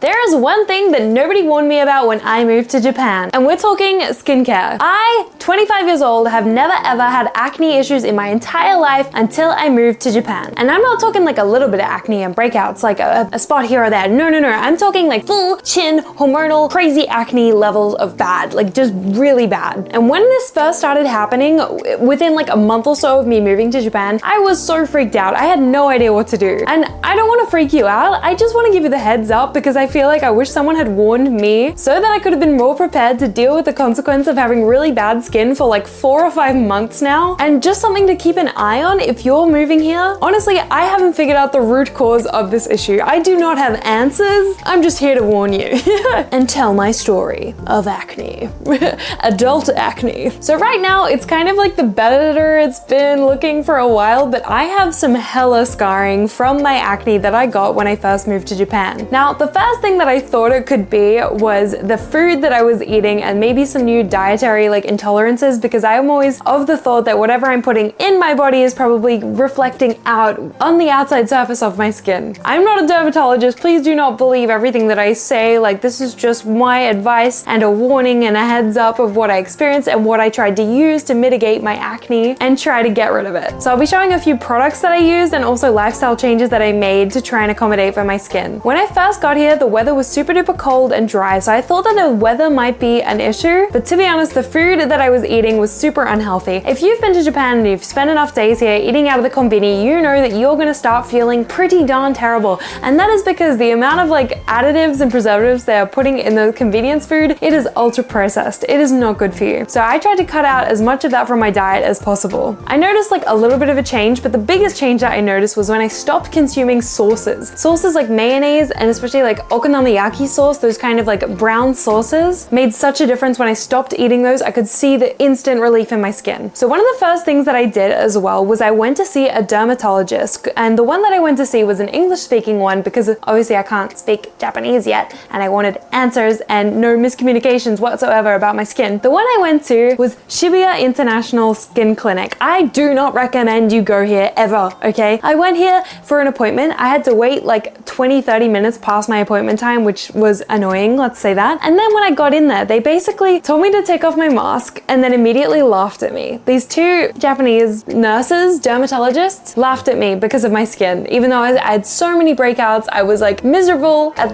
There is one thing that nobody warned me about when I moved to Japan, and we're talking skincare. I, 25 years old, have never ever had acne issues in my entire life until I moved to Japan. And I'm not talking like a little bit of acne and breakouts, like a spot here or there. No. I'm talking like full chin, hormonal, crazy acne levels of bad, like just really bad. And when this first started happening, within like a month or so of me moving to Japan, I was so freaked out. I had no idea what to do. And I don't want to freak you out. I just want to give you the heads up because I feel like I wish someone had warned me so that I could have been more prepared to deal with the consequence of having really bad skin for like 4 or 5 months now. And just something to keep an eye on if you're moving here. Honestly, I haven't figured out the root cause of this issue. I do not have answers. I'm just here to warn you and tell my story of acne. Adult acne. So right now, it's kind of like the better it's been looking for a while, but I have some hella scarring from my acne that I got when I first moved to Japan. Now, the first thing that I thought it could be was the food that I was eating and maybe some new dietary like intolerances, because I'm always of the thought that whatever I'm putting in my body is probably reflecting out on the outside surface of my skin. I'm not a dermatologist. Please do not believe everything that I say. Like, this is just my advice and a warning and a heads up of what I experienced and what I tried to use to mitigate my acne and try to get rid of it. So I'll be showing a few products that I used and also lifestyle changes that I made to try and accommodate for my skin. When I first got here, the weather was super duper cold and dry, so I thought that the weather might be an issue, but to be honest, the food that I was eating was super unhealthy. If you've been to Japan and you've spent enough days here eating out of the konbini, you know that you're gonna start feeling pretty darn terrible. And that is because the amount of like additives and preservatives they are putting in the convenience food, it is ultra processed. It is not good for you. So I tried to cut out as much of that from my diet as possible. I noticed like a little bit of a change, but the biggest change that I noticed was when I stopped consuming sauces. Sauces like mayonnaise and especially like okonomiyaki sauce, those kind of like brown sauces, made such a difference. When I stopped eating those, I could see the instant relief in my skin. So one of the first things that I did as well was I went to see a dermatologist, and the one that I went to see was an English speaking one because obviously I can't speak Japanese yet and I wanted answers and no miscommunications whatsoever about my skin. The one I went to was Shibuya International Skin Clinic. I do not recommend you go here ever, okay? I went here for an appointment. I had to wait like 20-30 minutes past my appointment time, which was annoying, let's say that. And then when I got in there, they basically told me to take off my mask and then immediately laughed at me. These two Japanese nurses, dermatologists, laughed at me because of my skin. Even though I had so many breakouts, I was like miserable at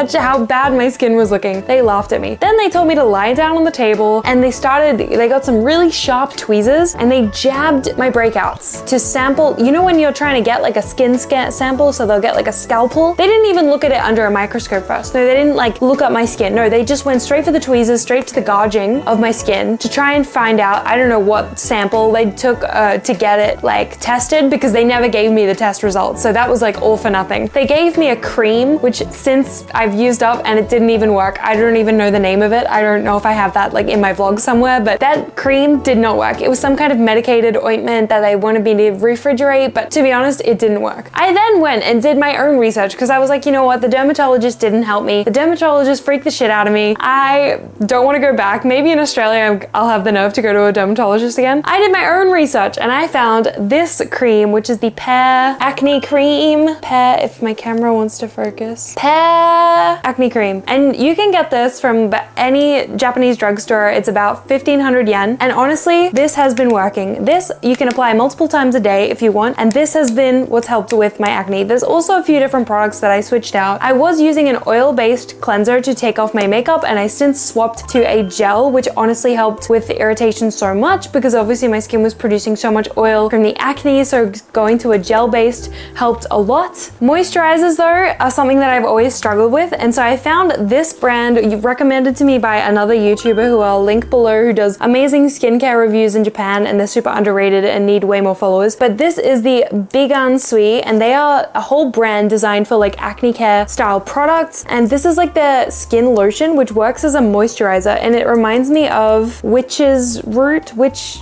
how bad my skin was looking. They laughed at me. Then they told me to lie down on the table and they got some really sharp tweezers and they jabbed my breakouts to sample. You know when you're trying to get like a skin sample, so they'll get like a scalpel? They didn't even look at it under a microscope first. No, they didn't like look at my skin. No, they just went straight for the tweezers, straight to the gauging of my skin to try and find out, I don't know what sample they took to get it like tested, because they never gave me the test results. So that was like all for nothing. They gave me a cream, which since I've used up and it didn't even work. I don't even know the name of it. I don't know if I have that like in my vlog somewhere, but that cream did not work. It was some kind of medicated ointment that they wanted me to refrigerate, but to be honest, it didn't work. I then went and did my own research because I was like, you know what? The dermatologist didn't help me. The dermatologist freaked the shit out of me. I don't want to go back. Maybe in Australia, I'll have the nerve to go to a dermatologist again. I did my own research and I found this cream, which is the Pear Acne Cream. Pear, if my camera wants to focus. Pear Acne Cream. And you can get this from any Japanese drugstore. It's about 1,500 yen. And honestly, this has been working. This you can apply multiple times a day if you want. And this has been what's helped with my acne. There's also a few different products that I switched out. I was using an oil-based cleanser to take off my makeup, and I since swapped to a gel, which honestly helped with the irritation so much because obviously my skin was producing so much oil from the acne. So going to a gel-based helped a lot. Moisturizers though are something that I've always struggled with. And so I found this brand recommended to me by another YouTuber who I'll link below, who does amazing skincare reviews in Japan, and they're super underrated and need way more followers. But this is the Bigan Sui, and they are a whole brand designed for like acne care style products. And this is like their skin lotion, which works as a moisturizer, and it reminds me of witch's root, which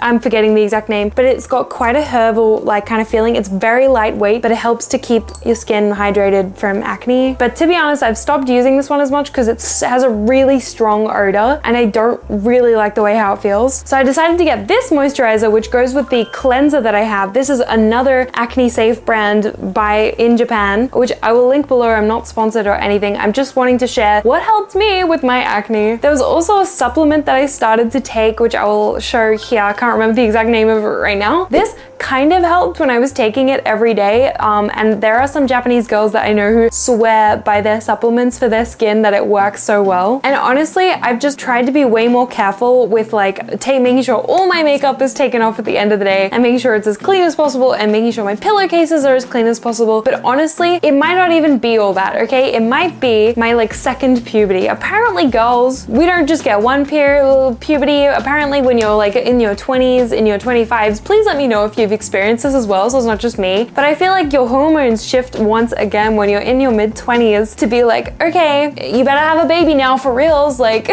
I'm forgetting the exact name, but it's got quite a herbal like kind of feeling. It's very lightweight, but it helps to keep your skin hydrated from acne. But to be honest, I've stopped using this one as much because it has a really strong odor and I don't really like the way how it feels. So I decided to get this moisturizer, which goes with the cleanser that I have. This is another acne safe brand in Japan, which I will link link below. I'm not sponsored or anything. I'm just wanting to share what helped me with my acne. There was also a supplement that I started to take, which I will show here. I can't remember the exact name of it right now. This kind of helped when I was taking it every day. And there are some Japanese girls that I know who swear by their supplements for their skin that it works so well. And honestly, I've just tried to be way more careful with like making sure all my makeup is taken off at the end of the day and making sure it's as clean as possible and making sure my pillowcases are as clean as possible. But honestly, it might not even be all that, okay? It might be my like second puberty. Apparently girls, we don't just get one puberty. Apparently when you're like in your 20s, in your 25s, please let me know if you've experienced this as well, so it's not just me. But I feel like your hormones shift once again when you're in your mid-20s to be like, okay, you better have a baby now for reals, like,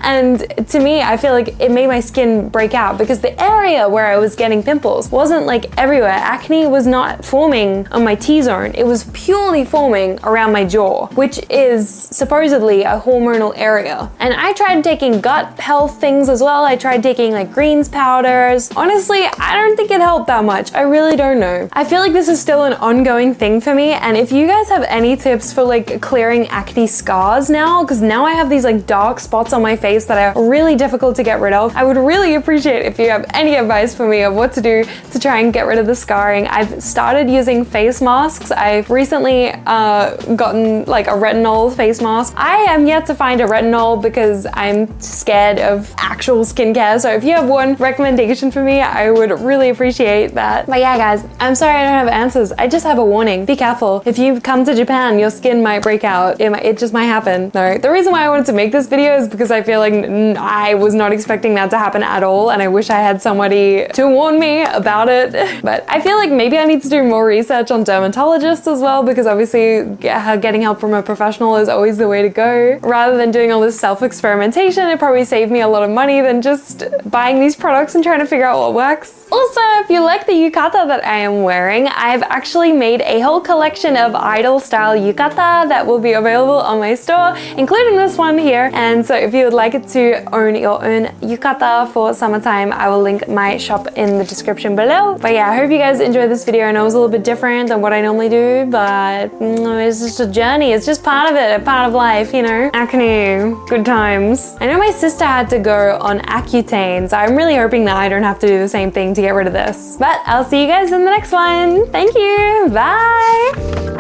and to me, I feel like it made my skin break out because the area where I was getting pimples wasn't like everywhere. Acne was not forming on my T-zone. It was purely forming around my jaw, which is supposedly a hormonal area. And I tried taking gut health things as well. I tried taking like greens powders. Honestly, I don't think it helped that much. I really don't know. I feel like this is still an ongoing thing for me. And if you guys have any tips for like clearing acne scars now, because now I have these like dark spots on my face that are really difficult to get rid of, I would really appreciate if you have any advice for me of what to do to try and get rid of the scarring. I've started using face masks. I've recently gotten like a retinol face mask. I am yet to find a retinol because I'm scared of actual skincare. So if you have one recommendation for me, I would really appreciate that. But yeah, guys, I'm sorry I don't have answers. I just have a warning. Be careful. If you come to Japan, your skin might break out. It just might happen. No, the reason why I wanted to make this video is because I feel like I was not expecting that to happen at all, and I wish I had somebody to warn me about it. But I feel like maybe I need to do more research on dermatologists as well, because obviously getting help from a professional is always the way to go. Rather than doing all this self-experimentation, it probably saved me a lot of money than just buying these products and trying to figure out what works. Also, if you like the yukata that I am wearing, I've actually made a whole collection of idol style yukata that will be available on my store, including this one here. And so if you would like it to own your own yukata for summertime, I will link my shop in the description below. But yeah, I hope you guys enjoyed this video. I know it was a little bit different than what I normally do, but it's just a journey. It's just part of it, a part of life, you know? Acne, good times. I know my sister had to go on Accutane, so I'm really hoping that I don't have to do the same thing to get rid of this. But I'll see you guys in the next one. Thank you. Bye.